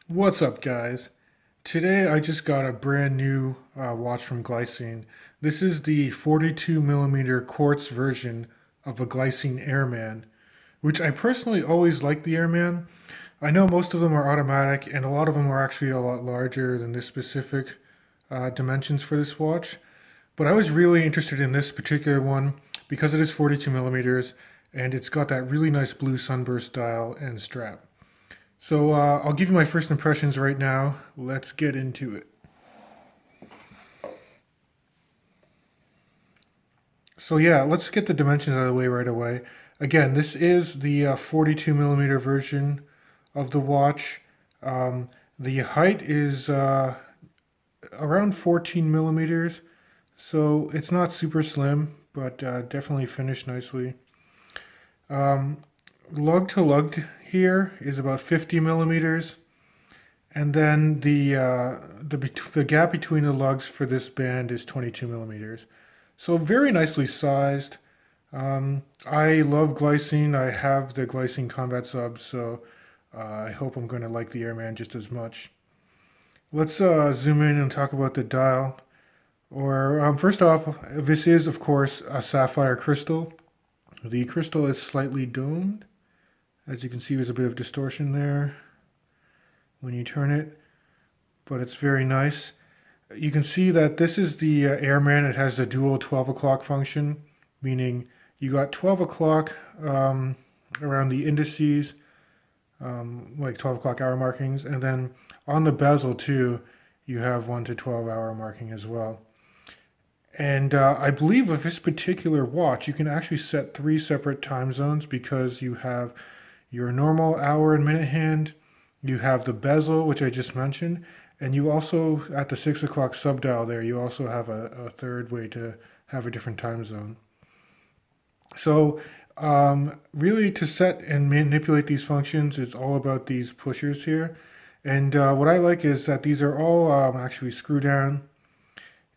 What's up, guys? Today I just got a brand new watch from Glycine. This is the 42 millimeter quartz version of a Glycine Airman, which I personally always like the Airman. I know most of them are automatic, and a lot of them are actually a lot larger than this specific dimensions for this watch. But I was really interested in this particular one because it is 42 millimeters and it's got that really nice blue sunburst dial and strap. So I'll give you my first impressions right now. Let's get into it. So yeah, let's get the dimensions out of the way right away. Again, this is the 42 millimeter version of the watch. The height is around 14 millimeters, so it's not super slim, but definitely finished nicely. Lug to lug here is about 50 millimeters. And then the gap between the lugs for this band is 22 millimeters. So very nicely sized. I love Glycine. I have the Glycine Combat sub, so I hope I'm going to like the Airman just as much. Let's zoom in and talk about the dial. First off, this is of course a sapphire crystal. The crystal is slightly domed. As you can see, there's a bit of distortion there when you turn it, but it's very nice. You can see that this is the Airman. It has the dual 12 o'clock function, meaning you got 12 o'clock around the indices, like 12 o'clock hour markings, and then on the bezel too, you have 1 to 12 hour marking as well. And I believe with this particular watch, you can actually set three separate time zones because you have your normal hour and minute hand, you have the bezel, which I just mentioned, and you also, at the 6 o'clock subdial there, you also have a third way to have a different time zone. So, really, to set and manipulate these functions, it's all about these pushers here. And what I like is that these are all actually screw down.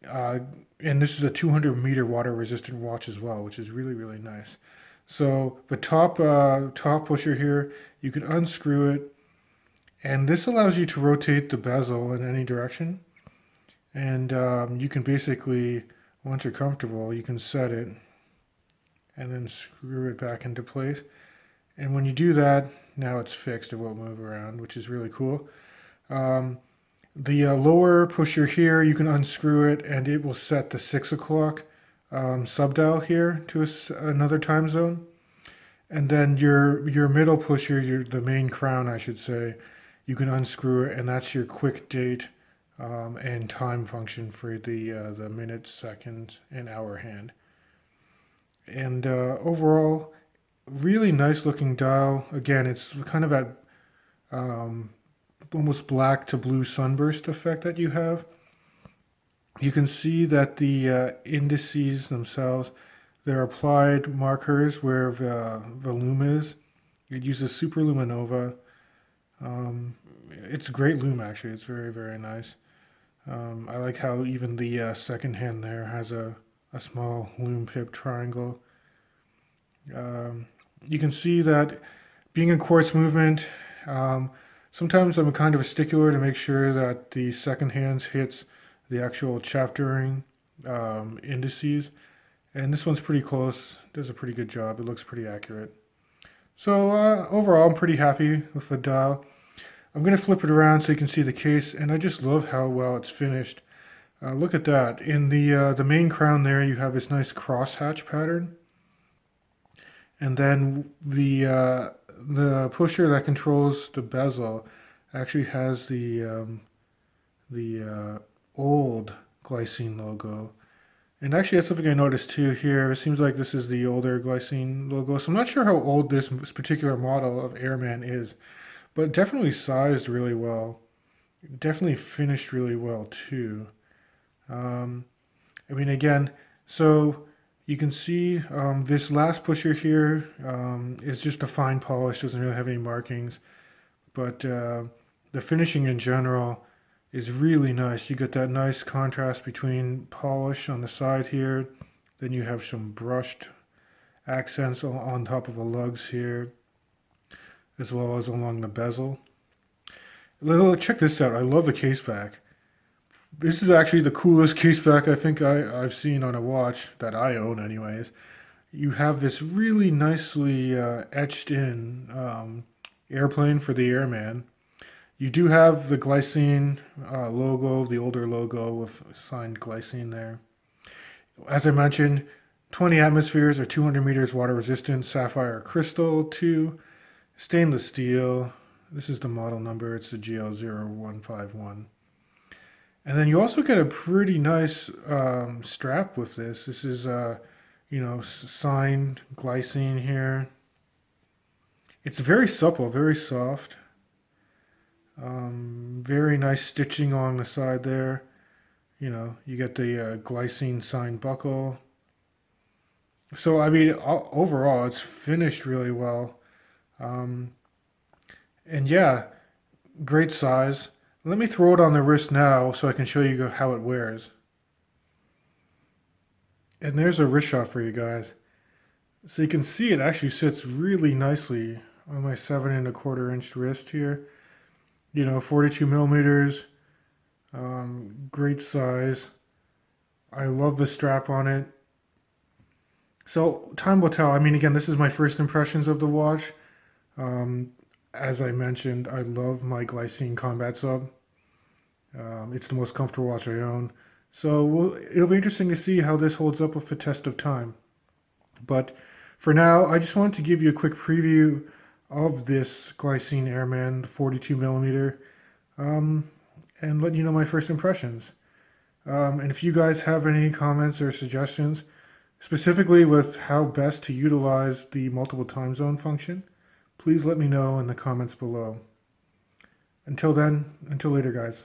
Uh, and this is a 200-meter water resistant watch as well, which is really, really nice. So the top pusher here, you can unscrew it, and this allows you to rotate the bezel in any direction. And you can basically, once you're comfortable, you can set it and then screw it back into place. And when you do that, now it's fixed. It won't move around, which is really cool. Um, the lower pusher here, you can unscrew it and it will set the 6 o'clock subdial here to another time zone. And then your middle pusher, the main crown, I should say, you can unscrew it, and that's your quick date and time function for the minute, second, and hour hand. And overall, really nice looking dial. Again, it's kind of that um, almost black to blue sunburst effect that you have. You can see that the indices themselves, they're applied markers where the loom is. It uses Superluminova. It's a great loom, actually. It's very, very nice. I like how even the second hand there has a small loom pip triangle. Um, you can see that being a quartz movement, sometimes I'm kind of a stickler to make sure that the second hand hits the actual chaptering indices. And this one's pretty close, does a pretty good job. It looks pretty accurate. So overall, I'm pretty happy with the dial. I'm going to flip it around so you can see the case, and I just love how well it's finished. Look at that. In the main crown there, you have this nice crosshatch pattern. And then the pusher that controls the bezel actually has the old Glycine logo. And actually, that's something I noticed too here. It seems like this is the older Glycine logo. So I'm not sure how old this particular model of Airman is, but definitely sized really well. Definitely finished really well too. Um, I mean, again, so you can see this last pusher here is just a fine polish, doesn't really have any markings, but the finishing in general is really nice. You get that nice contrast between polish on the side here, then you have some brushed accents on top of the lugs here, as well as along the bezel. Check this out. I love the case back. This is actually the coolest case back I think I've seen on a watch that I own, anyways. You have this really nicely etched in airplane for the airman. You do have the Glycine logo, the older logo with signed Glycine there. As I mentioned, 20 atmospheres or 200 meters water resistant, sapphire crystal, 2 stainless steel. This is the model number, it's the GL0151. And then you also get a pretty nice strap with this. This is, signed Glycine here. It's very supple, very soft. Very nice stitching on the side there. You get the Glycine signed buckle. So, I mean, overall, it's finished really well. Um, and yeah, great size. Let me throw it on the wrist now so I can show you how it wears. And there's a wrist shot for you guys. So you can see it actually sits really nicely on my 7¼ inch wrist here. 42 millimeters. Great size. I love the strap on it. So time will tell. I mean, again, this is my first impressions of the watch. As I mentioned, I love my Glycine Combat Sub. It's the most comfortable watch I own. So it'll be interesting to see how this holds up with the test of time. But for now, I just wanted to give you a quick preview of this Glycine Airman 42 millimeter and let you know my first impressions. And if you guys have any comments or suggestions, specifically with how best to utilize the multiple time zone function, please let me know in the comments below. Until then, until later, guys.